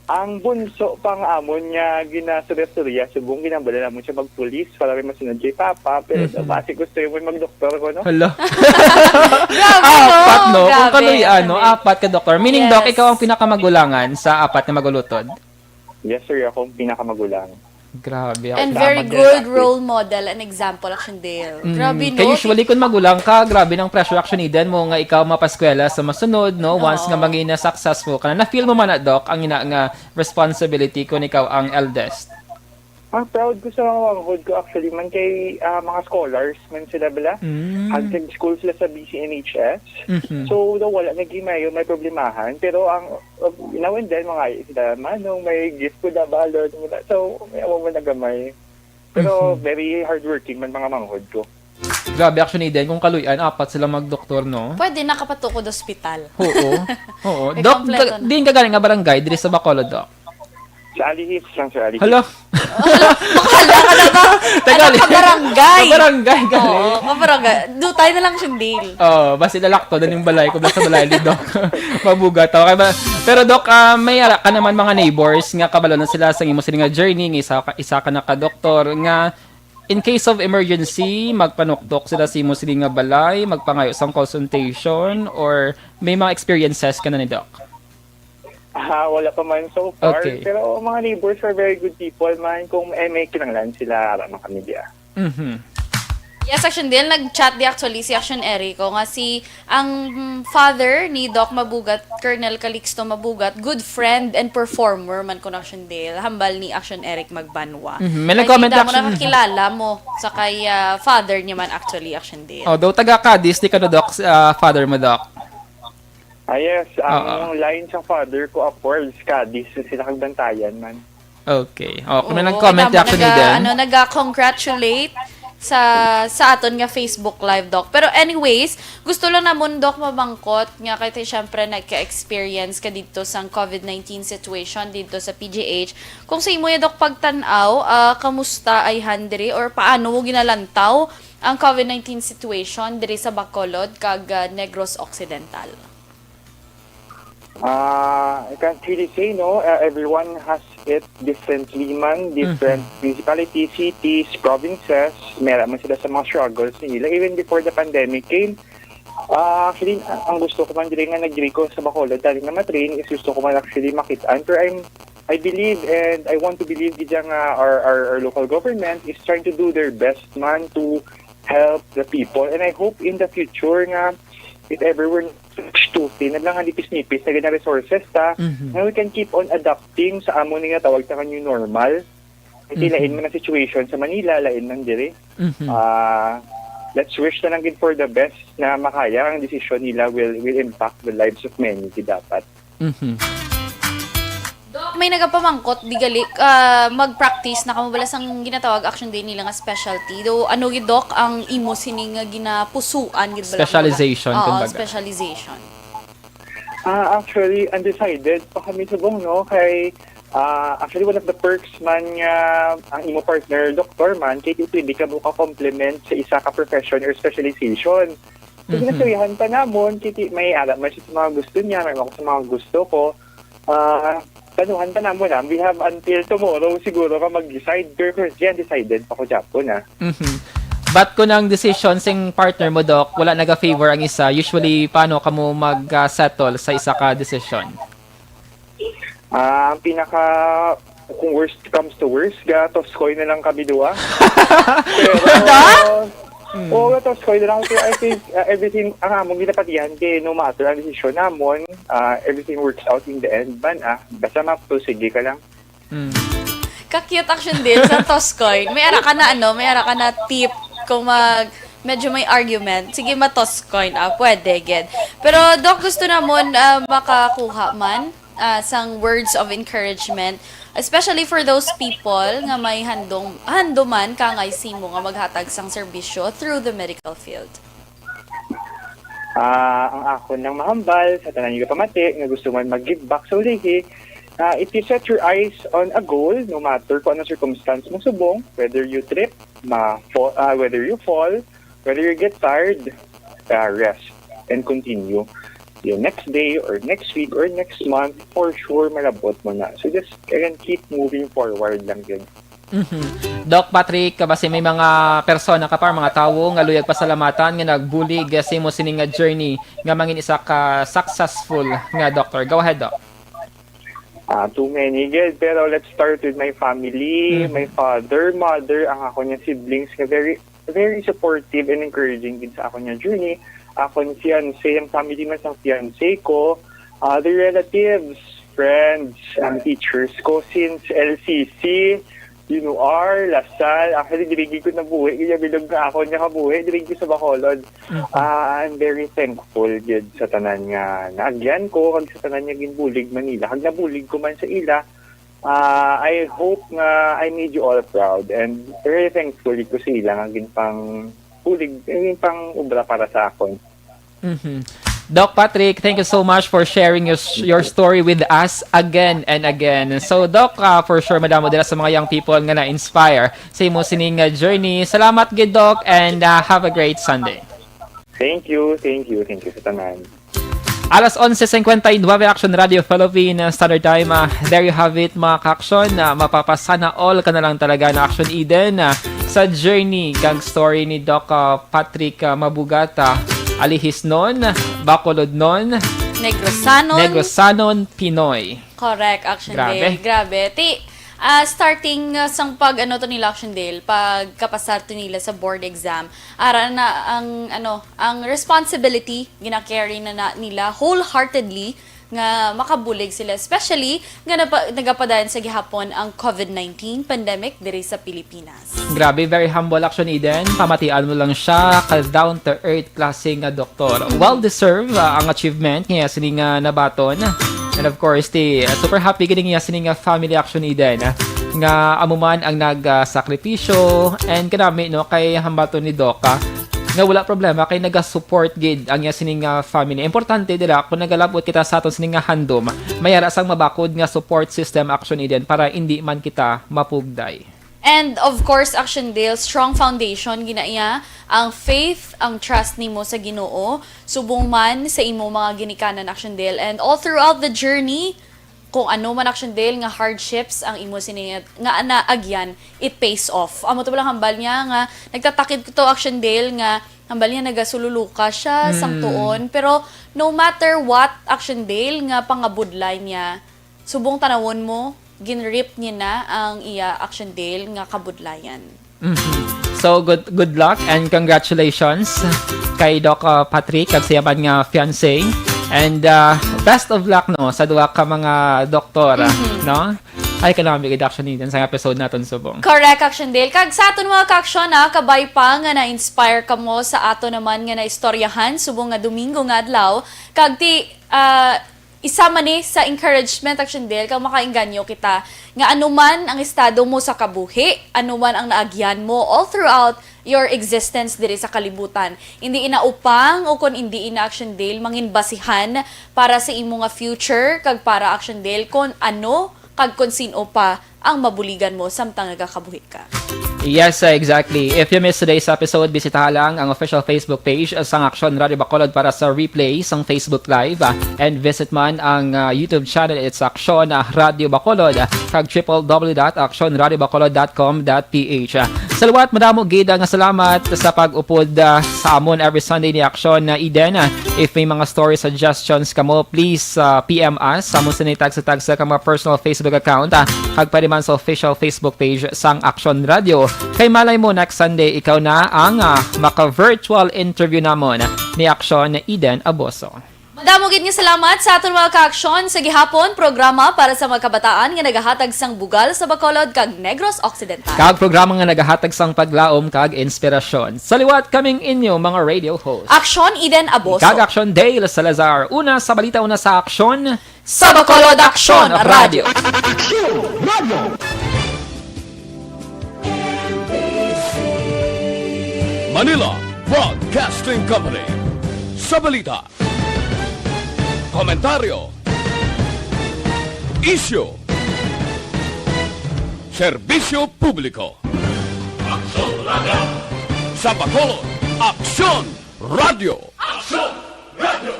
Ang bunso pang amon niya ginasurya Subong, ginambala naman siya mag-police para may masunod kay Papa. Pero basi gusto niyo man mag-doktor ko, no? Hala. Grabe, Apat, no? Grabe. Kung kaluyan, apat ka, Doktor. Meaning, Doc, ikaw ang pinakamagulangan sa apat na magulutod? Yes, sir. Ako ang pinakamagulang. Grabe. And very good role model and example, Action Dale. Grabe, no? Kaya usually kung magulang ka, grabe ng pressure action din mo nga ikaw mapaskwela sa masunod, no? Once nga maging na successful ka na feel mo man na, Doc, ang ina nga responsibility kung ikaw ang eldest. Proud ko sa mga manghod ko actually man kay mga scholars man sila bala. School sila sa BCNHS. So, wala nag-imayo, may problemahan. Pero ang now and then, mga sila manong may gift ko na balod. So, may awa man nagamay. Pero very hardworking man mga manghod ko. Grabe actually din, kung kaluyan, apat sila mag-doktor, no? Pwede nakapatukod ospital. Oo. Oo. May Doc, kompleto na. din ka galing nga barangay, diri sa Bacolod, Doc. Sa Alihis lang, sa Alihis. Hello? Bakala ka na ba? Tagal. Kabarangay. Kabarangay, gali. Oo, kabarangay. Do tayo na lang siyang deal. Oh, basta lalakto din yung balay ko sa balay ni Doc. Mabugat okay ba? Pero Doc, may ara ka naman mga neighbors nga kabalo na sila sa imo sila nga journey, nga isa ka na ka doktor nga in case of emergency, magpanuktok sila sa imo sila nga balay, magpangayo sang consultation or may mga experiences ka na ni Doc? Wala pa man so far. Okay. Pero mga neighbors are very good people man. Kung may kinanglan sila, mga kami diya. Mhm. Yes, Action Del, nag-chat di actually si Action Erico nga si ang father ni Doc Mabugat, Colonel Calixto Mabugat, good friend and performer man ko Action Del, hambal ni Action Eric Magbanwa. May nag-comment Ay, di mo Action. nakakilala mo sa kay father niya man actually Action Del. Oh, daw taga Cadiz, di ka no Doc, father mo Doc. Yes, Oo. ang line sa father ko, Upwards, Cadiz, sila kagbantayan man. Okay. Oh, kung may Oo, nag-comment tama, actually din. Nag-congratulate sa aton nga Facebook Live, Doc. Pero anyways, gusto lang namon, Doc, mabangkot nga kasi syempre nagka-experience ka dito sa COVID-19 situation dito sa PGH. Kung sa imo ya, Doc, pagtanaw, kamusta ay handri or paano mo ginalantaw ang COVID-19 situation diri sa Bacolod kag Negros Occidental? I can't really say, no. Everyone has it differently man. Different municipalities, cities, provinces. Meron man sila sa mga struggles nila. Even before the pandemic came, actually, ang gusto ko man din nga nag-agree ko sa Bacolod dahil nga matrain is gusto ko man actually makitaan. Pero I believe and I want to believe nga our local government is trying to do their best man to help the people. And I hope in the future nga, if ever we're tuti na lang ang nipis-nipis na ganang resources na we can keep on adapting sa amo nga tawag sa new normal. Kasi lain man ang situation sa Manila, lain man dire. Let's wish na lang din for the best na makaya ang decision nila will impact the lives of many dapat. Doc, may nagapamangkot, di gali, mag-practice na kamo balas ang ginatawag action day nila nga specialty. Do ano gid, Doc, ang imo sining nga ginapusuan gid bala? Specialization, Oo, kumbaga. specialization. Actually, undecided pa kami subong, no? Kay, actually, one of the perks man nga ang imo partner, doktor man, kay pwede ka mo ka-complement sa isa ka profession or specialization. So, ginasurihan pa namon, kiti may alam man siya sa mga gusto niya, may ako sa mga gusto ko. Tanuhan pa namon na, we have until tomorrow siguro ka mag-decide. Pero currently, undecided pa ko Japon, But kung ang decision sing partner mo, Doc, wala naga-favor ang isa, usually, paano ka mo mag-settle sa isa ka decision? Ang kung worst comes to worst, toskoy na lang kami dua. Pero, toskoy na lang. Pero I think everything, ang among ginapatihan, no matter ang decision namon, everything works out in the end, basta mapusige ka lang. Ka-cute action din sa Toscoin. May ara ka na tip kung medyo may argument. Sige, ma-Toscoin. Pwede, get. Pero, Doc, gusto namon makakuha man sang words of encouragement, especially for those people nga may handuman kangay simo nga maghatag sang serbisyo through the medical field. Ang ako ng mahambal, sa tanan yung pamati, nga gusto man mag-give back sa ulihi, if you set your eyes on a goal, no matter kung anong circumstance mo subong, whether you trip, whether you fall, whether you get tired, rest and continue. The next day or next week or next month, for sure, malabot mo na. So just keep moving forward lang yun. Doc Patrick, kasi may mga persona ka pa, mga tawo nga luyag pasalamatan nga nagbulig sa imo sining nga journey nga mangin isa ka successful nga doctor. Go ahead, Doc. Too many, good. Pero let's start with my family, my father, mother, ang ako niya siblings nga very very supportive and encouraging din sa ako niya journey. Ako ni fiancé, ang family man sa fiancé ko, the relatives, friends, teachers ko since LCC, UNR, Lasal. Actually, dirigi ko na buhay. Kaya bilog na ako niya kabuhay. Dirigi sa Bacolod. I'm very thankful yun sa tanan nga naagyan ko. Kag sa tanan niya ginbulig Manila. Kag nabulig ko man sa ila, I hope nga I made you all proud. And very thankful ko sa ila nga ginpang bulig, ginpang ubra para sa akon. Doc Patrick, thank you so much for sharing your story with us again and again. So, Doc, for sure, madamo dila sa mga young people nga na-inspire sa imo sining journey. Salamat gid, Doc, and have a great Sunday. Thank you sa tanan. Alas 11:59, Action Radio Philippine Standard Time. There you have it, mga ka-action. Mapapasana all ka na lang talaga na Action Eden sa journey kag story ni Doc Patrick Mabugata. Alihis nun, Bacolod nun, Negrosanon, Pinoy. Correct, Action Grabe. Dale. Grabe. Starting sang pag to nila Action Dale, pag kapasar to nila sa board exam, ara na ang responsibility gina-carry na nila wholeheartedly nga makabulig sila, especially nga nagapadayon sa gihapon ang COVID-19 pandemic diri sa Pilipinas. Grabe, very humble Action Eden. Pamatian mo lang siya, down-to-earth klaseng doktor. Well-deserved ang achievement niya sining nabaton. And of course, super happy gini niya sining family Action Eden. Nga amuman ang nagsakripisyo and kanami no kay hambaton ni Doca nga wala problema kay naga-support gid ang iya sining family. Importante dila kung nagalabot kita sa aton sining handom, mayara sang mabakod nga support system Action Eden para hindi man kita mapugday. And of course, Action Dale, strong foundation ginaiya ang faith, ang trust nimo sa Ginoo, subong man sa imo mga ginikanan Action Dale, and all throughout the journey, kung ano man Action Dale nga hardships ang imo siningat nga naagyan, it pays off. Amo to lang hambal niya nga nagtatakid ko to Action Dale nga hambal niya nagasululuka siya sang tuon, pero no matter what Action Dale nga pangabudlay niya, subong tanawon mo ginrip niya na ang iya Action Dale nga kabudlayan. So good luck and congratulations kay Doc Patrick kag sa yaman nga fiancé. And best of luck no sa duha ka mga doktor, no? Ay kailangan bigay Action Eden sa episode naton subong. Correct, Action Dale. Kag sa aton mga ka-action kabay pa nga na-inspire ka mo sa ato naman nga na-istoryahan subong nga Domingo nga adlaw. Kag isa man sa encouragement Action Dale kag makainganyo kita nga anuman ang estado mo sa kabuhi, anuman ang naagyan mo all throughout your existence diri sa kalibutan. Hindi inaupang o kung hindi ina Action Dale mangin basihan para sa imo nga future kag para Action Dale kung ano kag kung sino pa ang mabuligan mo samtang nagakabuhi ka. Yes, exactly. If you missed today's episode, bisitahan lang ang official Facebook page sang Action Radio Bacolod para sa replay sang Facebook Live. And visit man ang YouTube channel, it's Action Radio Bacolod, kag www.actionradiobacolod.com.ph. Salawat, madamo gid nga salamat sa pag-upod sa amon every Sunday ni Action Eden. If may mga story suggestions kamo, please PM us sa amon sinitag-tag sa mga personal Facebook account, kag pwede man sa official Facebook page sang Action Radio. Kay malay mo next Sunday ikaw na ang maka-virtual interview namon ni Action Eden Aboso. Madamo gid nga salamat sa aton mga ka-action sa gihapon programa para sa mga kabataan nga nagahatag sang bugal sa Bacolod kag Negros Occidental. Kag programa nga nagahatag sang paglaom kag inspirasyon. Saliwat kaming inyo mga radio host. Action Eden Aboso. Kag Action Dale Salazar. Una sa balita, una sa aksyon. Sa Bacolod Action Radio. Manila Broadcasting Company. Sa balita, komentaryo, isyu, serbisyo publiko. Aksyon Radio. Sa Bacolod, Aksyon Radio. Aksyon Radio.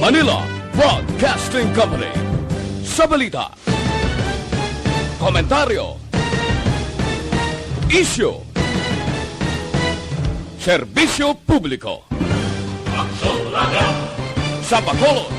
Manila Broadcasting Company. Sa balita, komentaryo, isyu, serbisyo publiko. Aksyon Radio. Sa Bacolod,